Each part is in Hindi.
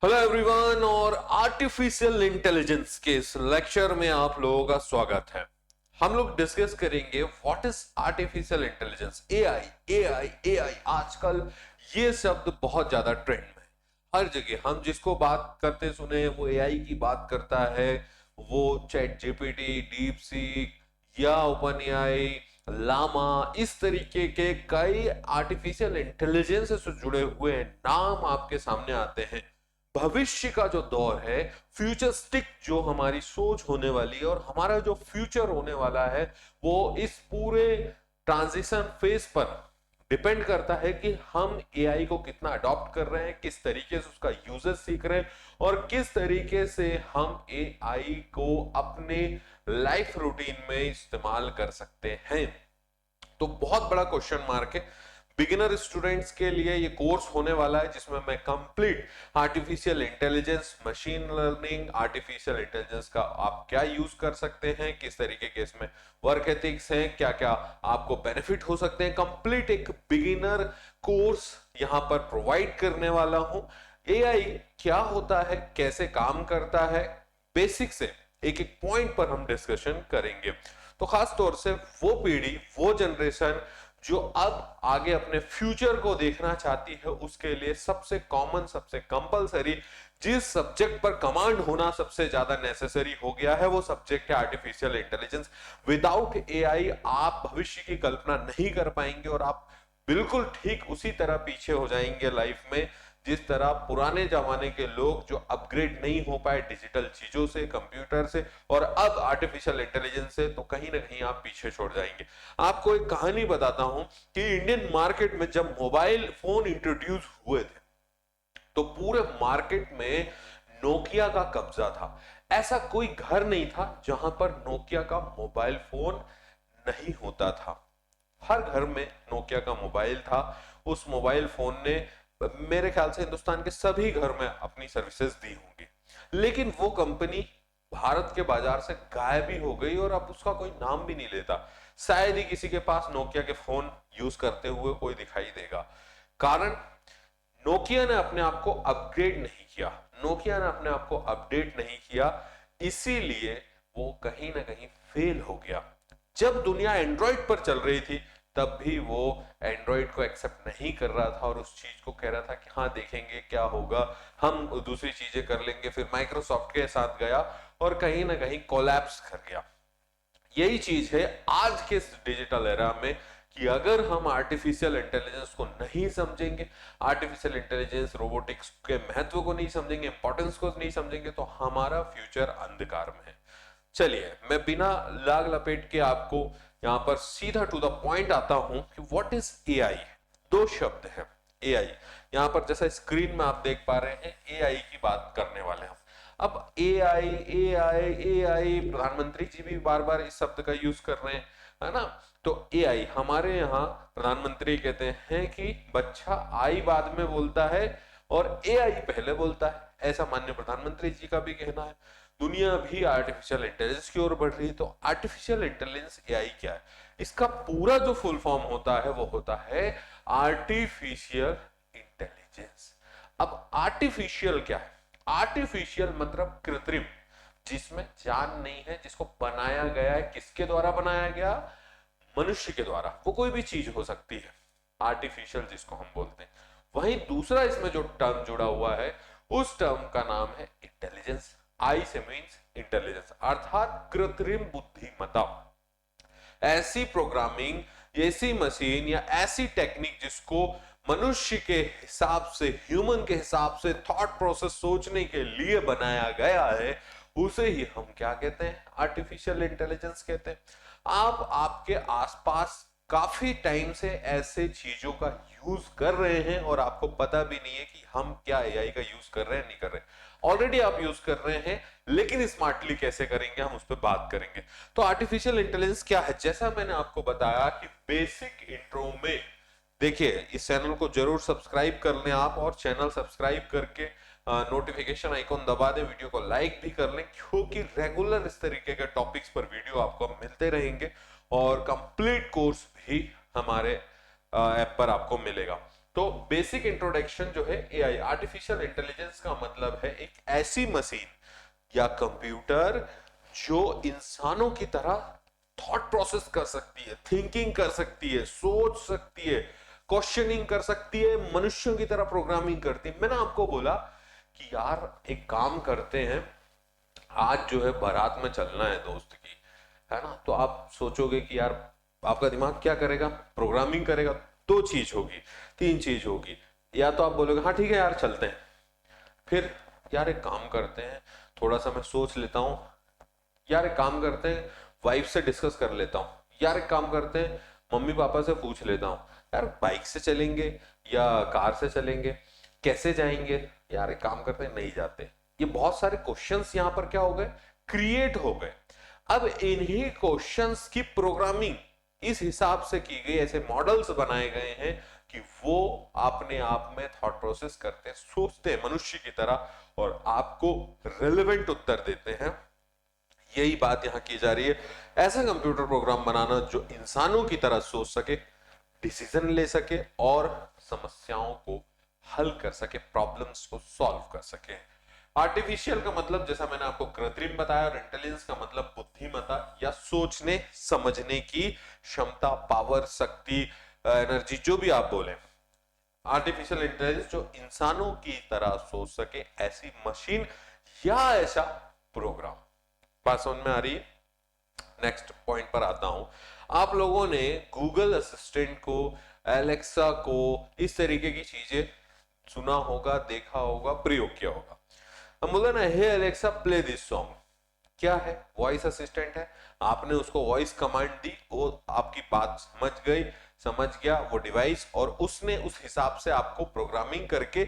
हेलो एवरीवन और आर्टिफिशियल इंटेलिजेंस के इस लेक्चर में आप लोगों का स्वागत है। हम लोग डिस्कस करेंगे what is artificial intelligence. AI AI AI आजकल ये शब्द बहुत ज्यादा ट्रेंड में है। हर जगह हम जिसको बात करते सुने वो एआई की बात करता है। वो चैट जीपीटी, डीप सीक या ओपन एआई, लामा, इस तरीके के कई आर्टिफिशियल इंटेलिजेंस से जुड़े हुए नाम आपके सामने आते हैं। भविष्य का जो दौर है, फ्यूचरिस्टिक जो हमारी सोच होने वाली है और हमारा जो फ्यूचर होने वाला है, वो इस पूरे ट्रांजिशन फेज पर डिपेंड करता है कि हम एआई को कितना अडॉप्ट कर रहे हैं, किस तरीके से उसका यूजेस सीख रहे हैं और किस तरीके से हम एआई को अपने लाइफ रूटीन में इस्तेमाल कर सकते हैं। तो बहुत बड़ा क्वेश्चन मार्क है। बिगिनर स्टूडेंट्स के लिए ये कोर्स होने वाला है जिसमें मैं complete artificial intelligence, machine learning, artificial intelligence का आप क्या यूज कर सकते हैं, किस तरीके के इसमें वर्क एथिक्स हैं, क्या क्या आपको बेनिफिट हो सकते हैं, कंप्लीट एक बिगिनर कोर्स यहां पर प्रोवाइड करने वाला हूं। एआई क्या होता है, कैसे काम करता है, बेसिक से एक एक पॉइंट पर हम डिस्कशन करेंगे। तो खास तौर से वो पीढ़ी, वो जनरेशन जो अब आगे अपने फ्यूचर को देखना चाहती है, उसके लिए सबसे कॉमन, सबसे कंपलसरी, जिस सब्जेक्ट पर कमांड होना सबसे ज्यादा नेसेसरी हो गया है, वो सब्जेक्ट है आर्टिफिशियल इंटेलिजेंस। विदाउट एआई आप भविष्य की कल्पना नहीं कर पाएंगे और आप बिल्कुल ठीक उसी तरह पीछे हो जाएंगे लाइफ में जिस तरह पुराने जमाने के लोग जो अपग्रेड नहीं हो पाए डिजिटल चीजों से, कंप्यूटर से और अब आर्टिफिशियल इंटेलिजेंस से, तो कहीं ना कहीं आप पीछे छोड़ जाएंगे। आपको एक कहानी बताता हूं कि इंडियन मार्केट में जब मोबाइल फोन इंट्रोड्यूस हुए थे तो पूरे मार्केट में नोकिया का कब्जा था। ऐसा कोई घर नहीं था जहां पर नोकिया का मोबाइल फोन नहीं होता था। हर घर में नोकिया का मोबाइल था। उस मोबाइल फोन ने मेरे ख्याल से हिंदुस्तान के सभी घर में अपनी सर्विसेज दी होंगी, लेकिन वो कंपनी भारत के बाजार से गायब ही हो गई और अब उसका कोई नाम भी नहीं लेता। शायद ही किसी के पास नोकिया के फोन यूज करते हुए कोई दिखाई देगा। कारण, नोकिया ने अपने आप को अपग्रेड नहीं किया, नोकिया ने अपने आप को अपडेट नहीं किया, इसीलिए वो कहीं ना कहीं फेल हो गया। जब दुनिया एंड्रॉइड पर चल रही थी तब भी वो एंड्रॉइड को एक्सेप्ट नहीं कर रहा था और उस चीज को कह रहा था कि हाँ देखेंगे क्या होगा, हम दूसरी चीजें कर लेंगे। फिर माइक्रोसॉफ्ट के साथ गया और कहीं ना कहीं कोलैप्स कर गया। यही चीज है आज के डिजिटल एरा में कि अगर हम आर्टिफिशियल इंटेलिजेंस को नहीं समझेंगे, आर्टिफिशियल इंटेलिजेंस रोबोटिक्स के महत्व को नहीं समझेंगे, इंपॉर्टेंस को नहीं समझेंगे, तो हमारा फ्यूचर अंधकार में है। चलिए मैं बिना लाग लपेट के आपको यहां पर सीधा टू द पॉइंट आता हूं कि व्हाट इज एआई। दो शब्द है एआई। यहां पर जैसा स्क्रीन में आप देख पा रहे हैं, एआई की बात करने वाले हैं। अब एआई एआई एआई, प्रधानमंत्री जी भी बार बार इस शब्द का यूज कर रहे हैं, है ना। तो एआई हमारे यहाँ प्रधानमंत्री कहते हैं कि बच्चा आई बाद में बोलता है और एआई पहले बोलता है, ऐसा माननीय प्रधानमंत्री जी का भी कहना है। दुनिया भी आर्टिफिशियल इंटेलिजेंस की ओर बढ़ रही है। तो आर्टिफिशियल इंटेलिजेंस एआई क्या है? इसका पूरा जो फुल फॉर्म होता है वो होता है आर्टिफिशियल इंटेलिजेंस। अब आर्टिफिशियल क्या है? आर्टिफिशियल मतलब कृत्रिम, जिसमें जान नहीं है, जिसको बनाया गया है। किसके द्वारा बनाया गया? मनुष्य के द्वारा। वो कोई भी चीज हो सकती है, आर्टिफिशियल जिसको हम बोलते हैं। वहीं दूसरा इसमें जो टर्म जुड़ा हुआ है उस टर्म का नाम है इंटेलिजेंस। आई से मीन्स इंटेलिजेंस, अर्थात कृत्रिम बुद्धिमत्ता। ऐसी प्रोग्रामिंग, ऐसी मशीन या ऐसी टेक्निक जिसको मनुष्य के हिसाब से, ह्यूमन के हिसाब से थॉट प्रोसेस सोचने के लिए बनाया गया है, उसे ही हम क्या कहते हैं? आर्टिफिशियल इंटेलिजेंस कहते हैं। आप आपके आसपास काफी टाइम से ऐसे चीजों का यूज कर रहे हैं और आपको पता भी नहीं है कि हम क्या एआई का यूज कर रहे हैं, नहीं कर रहे। ऑलरेडी आप यूज कर रहे हैं, लेकिन स्मार्टली कैसे करेंगे हम उस पर बात करेंगे। तो आर्टिफिशियल इंटेलिजेंस क्या है? जैसा मैंने आपको बताया कि बेसिक इंट्रो में, देखिए इस चैनल को जरूर सब्सक्राइब कर लें आप, और चैनल सब्सक्राइब करके नोटिफिकेशन आइकॉन दबा दें, वीडियो को लाइक भी कर लें, क्योंकि रेगुलर इस तरीके के टॉपिक्स पर वीडियो आपको मिलते रहेंगे और कंप्लीट कोर्स भी हमारे ऐप पर आपको मिलेगा। तो बेसिक इंट्रोडक्शन जो है एआई आर्टिफिशियल इंटेलिजेंस का मतलब है एक ऐसी मशीन या कंप्यूटर जो इंसानों की तरह थॉट प्रोसेस कर सकती है, थिंकिंग कर सकती है, सोच सकती है, क्वेश्चनिंग कर सकती है, मनुष्यों की तरह प्रोग्रामिंग करती है। मैंने आपको बोला कि यार एक काम करते हैं, आज जो है बारात में चलना है दोस्त की, है ना, तो आप सोचोगे कि यार आपका दिमाग क्या करेगा, प्रोग्रामिंग करेगा। दो चीज होगी, तीन चीज होगी, या तो आप बोलोगे हाँ ठीक है यार चलते हैं, फिर यार एक काम करते हैं, थोड़ा सा मैं सोच लेता हूँ, यार एक काम करते हैं वाइफ से डिस्कस कर लेता हूँ, यार एक काम करते हैं मम्मी पापा से पूछ लेता हूँ, यार बाइक से चलेंगे या कार से चलेंगे, कैसे जाएंगे, यार एक काम करते हैं नहीं जाते। ये बहुत सारे क्वेश्चंस यहाँ पर क्या हो गए, क्रिएट हो गए। अब इन्हीं क्वेश्चंस की प्रोग्रामिंग इस हिसाब से की गई, ऐसे मॉडल्स बनाए गए हैं कि वो अपने आप में थॉट प्रोसेस करते हैं, सोचते हैं मनुष्य की तरह और आपको रेलेवेंट उत्तर देते हैं। यही बात यहां की जा रही है, ऐसा कंप्यूटर प्रोग्राम बनाना जो इंसानों की तरह सोच सके, डिसीजन ले सके और समस्याओं को हल कर सके, प्रॉब्लम्स को सॉल्व कर सके। आर्टिफिशियल का मतलब जैसा मैंने आपको कृत्रिम बताया, और इंटेलिजेंस का मतलब बुद्धिमत्ता या सोचने समझने की क्षमता, पावर, शक्ति, एनर्जी, जो भी आप बोले। आर्टिफिशियल इंटेलिजेंस जो इंसानों की तरह सोच सके, ऐसी मशीन या ऐसा प्रोग्राम। बात समझ में आ रही है? नेक्स्ट पॉइंट पर आता हूं। आप लोगों ने गूगल असिस्टेंट को, एलेक्सा को, इस तरीके की चीजें सुना होगा, देखा होगा, प्रयोग किया होगा। हम बोले ना हे एलेक्सा प्ले दिस सॉन्ग, क्या है, वॉइस असिस्टेंट है। आपने उसको वॉइस कमांड दी, वो आपकी बात समझ गई, समझ गया वो डिवाइस, और उसने उस हिसाब से आपको प्रोग्रामिंग करके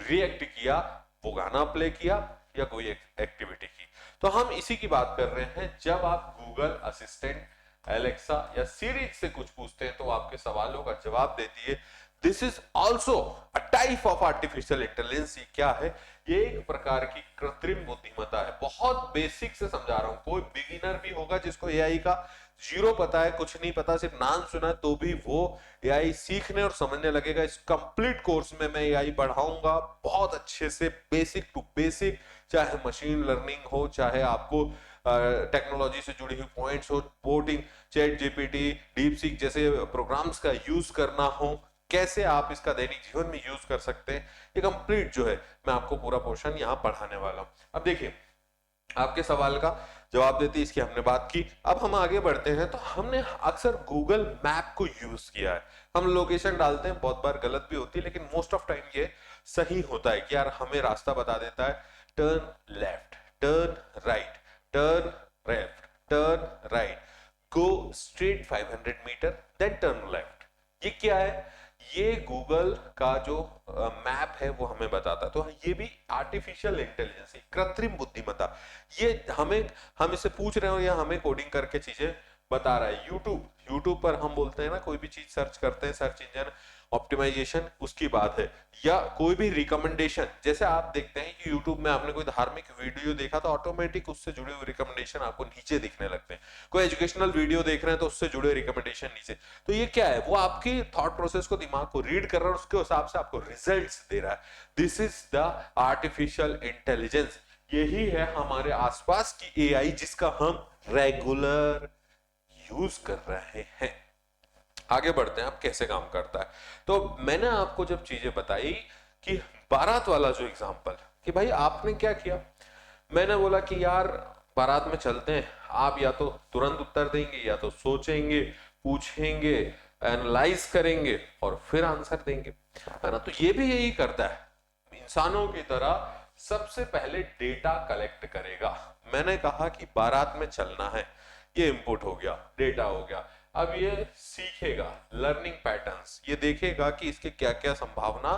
रिएक्ट किया, वो गाना प्ले किया या कोई एक्टिविटी की। तो हम इसी की बात कर रहे हैं। जब आप गूगल असिस्टेंट, एलेक्सा या सीरी से कुछ पूछते हैं तो आपके सवालों का जवाब देती है। This is also a type of artificial intelligence. ये क्या है? ये एक प्रकार की कृत्रिम बुद्धिमत्ता है। बहुत बेसिक से समझा रहा हूं, कोई बिगिनर भी होगा जिसको एआई का जीरो पता है, कुछ नहीं पता, सिर्फ नाम सुना है, तो भी वो एआई सीखने और समझने लगेगा। इस कंप्लीट कोर्स में मैं एआई पढ़ाऊंगा बहुत अच्छे से, बेसिक टू बेसिक, चाहे मशीन लर्निंग हो, चाहे आपको टेक्नोलॉजी से जुड़ी हुई पॉइंट्स हो, porting, chat GPT, deep seek जैसे प्रोग्राम्स का यूज करना हो, कैसे आप इसका दैनिक जीवन में यूज कर सकते हैं, ये कंप्लीट जो है मैं आपको पूरा पोर्शन यहाँ पढ़ाने वाला हूँ। अब देखिए, आपके सवाल का जवाब देते इसकी हमने बात की। अब हम आगे बढ़ते हैं। तो हमने अक्सर गूगल मैप को यूज किया है। हम लोकेशन डालते हैं, बहुत बार गलत भी होती है, लेकिन मोस्ट ऑफ टाइम ये सही होता है कि यार हमें रास्ता बता देता है, turn left, turn right, turn left, turn right, go straight 500 metre, then turn left. ये क्या है? ये गूगल का जो मैप है वो हमें बताता है। तो ये भी आर्टिफिशियल इंटेलिजेंस है, कृत्रिम बुद्धिमत्ता। ये हमें, हम इसे पूछ रहे हो या हमें कोडिंग करके चीजें बता रहा है। यूट्यूब पर हम बोलते हैं ना, कोई भी चीज सर्च करते हैं, सर्च इंजन ऑप्टिमाइजेशन, उसकी बात है, या कोई भी रिकमेंडेशन। जैसे आप देखते हैं कि यूट्यूब में आपने कोई धार्मिक वीडियो देखा तो ऑटोमेटिक उससे जुड़े हुए रिकमेंडेशन आपको नीचे दिखने लगते हैं। कोई एजुकेशनल वीडियो देख रहे हैं तो उससे जुड़े रिकमेंडेशन नीचे। तो ये क्या है? वो आपकी थॉट प्रोसेस को, दिमाग को रीड कर रहा है और उसके हिसाब से आपको रिजल्ट्स दे रहा है। This is the artificial intelligence. यही है हमारे आसपास की एआई जिसका हम रेगुलर यूज कर रहे हैं। आगे बढ़ते हैं, अब कैसे काम करता है। तो मैंने आपको जब चीजें बताई कि बारात वाला जो एग्जांपल, कि भाई आपने क्या किया, मैंने बोला कि यार बारात में चलते हैं, आप या तो तुरंत उत्तर देंगे या तो सोचेंगे, पूछेंगे, एनालाइज करेंगे और फिर आंसर देंगे, है ना। तो ये भी यही करता है, इंसानों की तरह सबसे पहले डेटा कलेक्ट करेगा। मैंने कहा कि बारात में चलना है, ये इंपुट हो गया, डेटा हो गया। अब ये सीखेगा लर्निंग पैटर्न्स, ये देखेगा कि इसके क्या क्या संभावना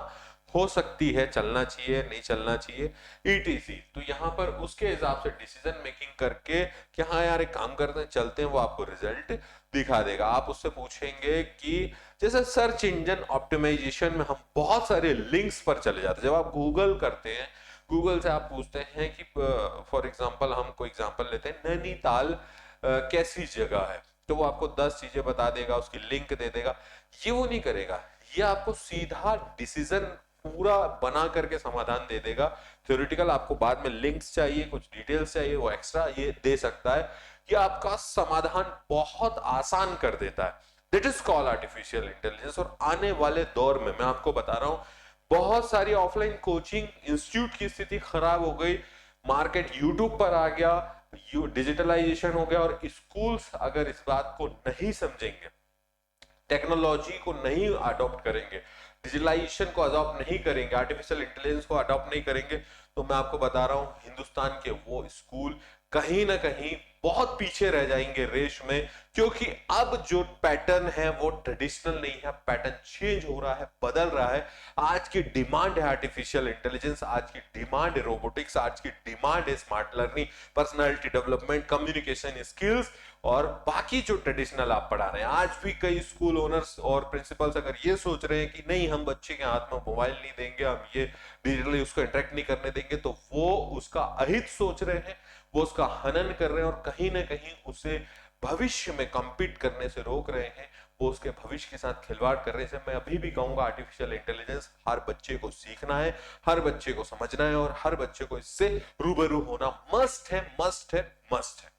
हो सकती है, चलना चाहिए नहीं चलना चाहिए, ईटीसी। तो यहाँ पर उसके हिसाब से डिसीजन मेकिंग करके कि हाँ यार एक काम करते हैं, चलते हैं, वो आपको रिजल्ट दिखा देगा। आप उससे पूछेंगे कि जैसे सर्च इंजन ऑप्टिमाइजेशन में हम बहुत सारे लिंक्स पर चले जाते हैं। जब आप गूगल करते हैं, गूगल से आप पूछते हैं कि फॉर एग्जांपल, हम कोई एग्जांपल लेते हैं, नैनीताल कैसी जगह है, तो वो आपको 10 चीजें बता देगा, उसकी लिंक दे देगा। ये वो नहीं करेगा, ये आपको सीधा डिसीजन पूरा बना करके समाधान दे देगा। थ्योरेटिकल आपको बाद में लिंक्स चाहिए, कुछ डिटेल्स चाहिए, वो एक्स्ट्रा ये दे सकता है। ये आपका समाधान बहुत आसान कर देता है। That is called artificial intelligence. और आने वाले दौर में मैं आपको बता रहा हूं, बहुत सारी ऑफलाइन कोचिंग इंस्टीट्यूट की स्थिति खराब हो गई, मार्केट यूट्यूब पर आ गया, डिजिटलाइजेशन हो गया, और स्कूल्स अगर इस बात को नहीं समझेंगे, टेक्नोलॉजी को नहीं अडॉप्ट करेंगे, डिजिटलाइजेशन को अडॉप्ट नहीं करेंगे, आर्टिफिशियल इंटेलिजेंस को अडॉप्ट नहीं करेंगे, तो मैं आपको बता रहा हूं हिंदुस्तान के वो स्कूल कहीं ना कहीं बहुत पीछे रह जाएंगे रेस में। क्योंकि अब जो पैटर्न है वो ट्रेडिशनल नहीं है, पैटर्न चेंज हो रहा है, बदल रहा है। आज की डिमांड है आर्टिफिशियल इंटेलिजेंस, आज की डिमांड है रोबोटिक्स, आज की डिमांड है smart learning, personality development, communication skills, और बाकी जो ट्रेडिशनल आप पढ़ा रहे हैं। आज भी कई स्कूल ओनर्स और प्रिंसिपल्स अगर ये सोच रहे हैं कि नहीं, हम बच्चे के हाथ में मोबाइल नहीं देंगे, हम ये डिजिटली उसको इंटरेक्ट नहीं करने देंगे, तो वो उसका अहित सोच रहे हैं, वो उसका हनन कर रहे हैं, और कहीं ना कहीं उसे भविष्य में कंपीट करने से रोक रहे हैं, वो उसके भविष्य के साथ खिलवाड़ कर रहे हैं। मैं अभी भी कहूंगा आर्टिफिशियल इंटेलिजेंस हर बच्चे को सीखना है, हर बच्चे को समझना है, और हर बच्चे को इससे रूबरू होना मस्ट है, मस्ट है, मस्ट है।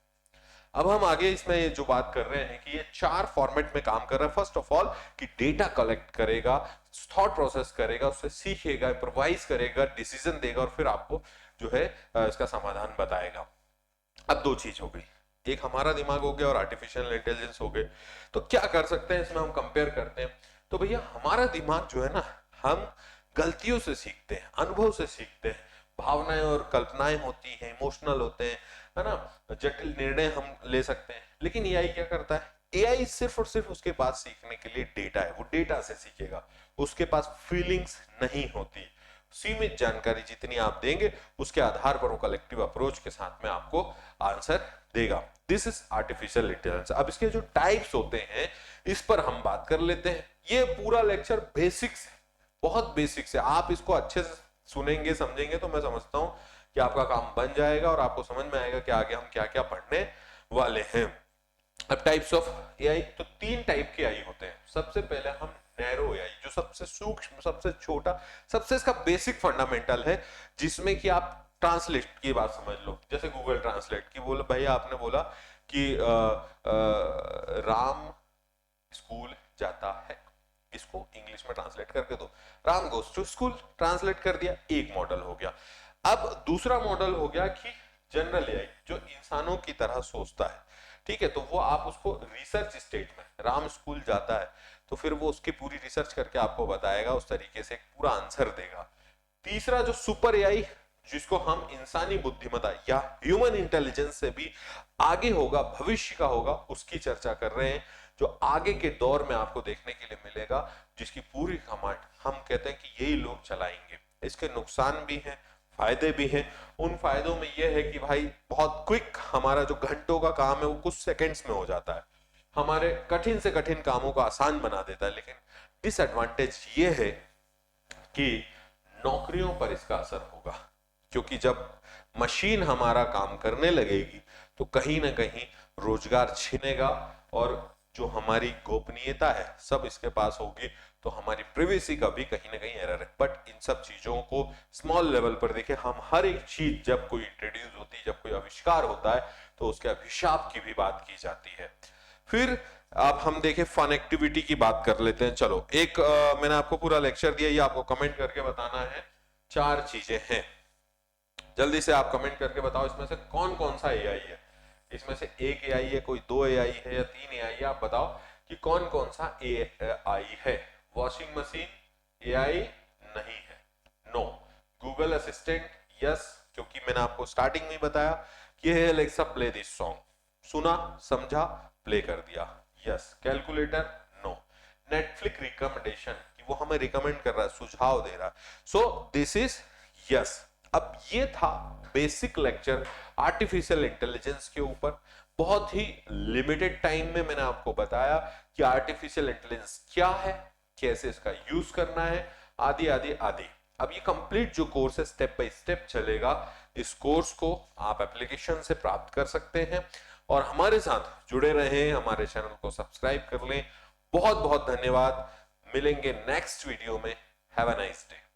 अब हम आगे इसमें जो बात कर रहे हैं कि ये 4 फॉर्मेट में काम कर रहा है। फर्स्ट ऑफ ऑल कि डेटा कलेक्ट करेगा, थॉट प्रोसेस करेगा, उससे सीखेगा, इम्प्रोवाइज करेगा, डिसीजन देगा, और फिर आपको जो है इसका समाधान बताएगा। अब 2 चीज हो गई, एक हमारा दिमाग हो गया और आर्टिफिशियल इंटेलिजेंस हो गए। तो क्या कर सकते हैं इसमें, हम कंपेयर करते हैं। तो भैया हमारा दिमाग जो है ना, हम गलतियों से सीखते हैं, अनुभव से सीखते हैं, भावनाएं और कल्पनाएं होती हैं, इमोशनल होते हैं, है ना, जटिल निर्णय हम ले सकते हैं। लेकिन एआई क्या करता है, एआई सिर्फ और सिर्फ उसके पास सीखने के लिए डेटा है, वो डेटा से सीखेगा, उसके पास फीलिंग्स नहीं होती। सीमित जानकारी जितनी आप देंगे उसके आधार पर वो कलेक्टिव अप्रोच के साथ में आपको आंसर देगा। This is artificial intelligence. अब इसके जो टाइप्स होते हैं इस पर हम बात कर लेते हैं। ये पूरा लेक्चर बेसिक्स है, बहुत बेसिक्स है। आप इसको अच्छे से सुनेंगे, समझेंगे, तो मैं समझता हूं कि आपका काम बन जाएगा और आपको समझ में आएगा कि आगे हम क्या क्या पढ़ने वाले हैं। अब टाइप्स ऑफ एआई, तो 3 टाइप के एआई होते हैं। सबसे पहले हम नैरो एआई, जो सबसे सूक्ष्म, सबसे छोटा, सबसे इसका बेसिक फंडामेंटल है, जिसमें कि आप ट्रांसलेट की बात समझ लो, जैसे गूगल ट्रांसलेट की बोला, भैया आपने बोला कि राम स्कूल जाता है, इसको इंग्लिश में ट्रांसलेट करके दो, Ram goes to school, translate कर दिया, एक मॉडल हो गया। अब दूसरा मॉडल हो गया कि जनरल एआई, जो इंसानों की तरह सोचता है, ठीक है, तो वो आप उसको रिसर्च स्टेट में, राम स्कूल जाता है, तो फिर वो उसकी पूरी रिसर्च करके आपको बताएगा, उस तरीके से एक पूरा आंसर देगा। तीसरा जो सुपर एआई, जिसको हम इंसानी बुद्धिमत्ता या ह्यूमन इंटेलिजेंस से भी आगे होगा, भविष्य का होगा, उसकी चर्चा कर रहे हैं, जो आगे के दौर में आपको देखने के लिए मिलेगा, जिसकी पूरी कमांड हम कहते हैं कि यही लोग चलाएंगे। इसके नुकसान भी हैं, फायदे भी हैं। उन फायदों में यह है कि भाई बहुत क्विक, हमारा जो घंटों का काम है वो कुछ सेकंड्स में हो जाता है, हमारे कठिन से कठिन कामों को आसान बना देता है। लेकिन डिसएडवांटेज ये है कि नौकरियों पर इसका असर होगा, क्योंकि जब मशीन हमारा काम करने लगेगी तो कहीं ना कहीं रोजगार छिनेगा, और जो हमारी गोपनीयता है सब इसके पास होगी, तो हमारी प्राइवेसी का भी कहीं ना कहीं एरर है। बट इन सब चीजों को स्मॉल लेवल पर देखें, हम हर एक चीज जब कोई इंट्रोड्यूस होती है, जब कोई आविष्कार होता है, तो उसके अभिशाप की भी बात की जाती है। फिर अब हम देखें फन एक्टिविटी की बात कर लेते हैं। चलो एक मैंने आपको पूरा लेक्चर दिया, ये आपको कमेंट करके बताना है। 4 चीजें हैं, जल्दी से आप कमेंट करके बताओ इसमें से कौन कौन सा एआई है। इसमें से एक एआई है, कोई 2 एआई है या 3 एआई है, आप बताओ कि कौन कौन सा एआई है। वॉशिंग मशीन एआई नहीं है, नो। गूगल असिस्टेंट यस, क्योंकि मैंने आपको स्टार्टिंग में बताया कि hey Alexa play this song, सुना, समझा, प्ले कर दिया, yes. Calculator no. Netflix recommendation, कि वो हमें रिकमेंड कर रहा है, सुझाव दे रहा है, सो दिस इज यस। अब ये था बेसिक लेक्चर आर्टिफिशियल इंटेलिजेंस के ऊपर। बहुत ही लिमिटेड टाइम में मैंने आपको बताया कि आर्टिफिशियल इंटेलिजेंस क्या है, कैसे इसका यूज करना है, आदि आदि आदि। अब ये कंप्लीट जो कोर्स है स्टेप बाय स्टेप चलेगा। इस कोर्स को आप एप्लीकेशन से प्राप्त कर सकते हैं और हमारे साथ जुड़े रहें, हमारे चैनल को सब्सक्राइब कर लें। बहुत बहुत धन्यवाद। मिलेंगे नेक्स्ट वीडियो में। Have a nice day.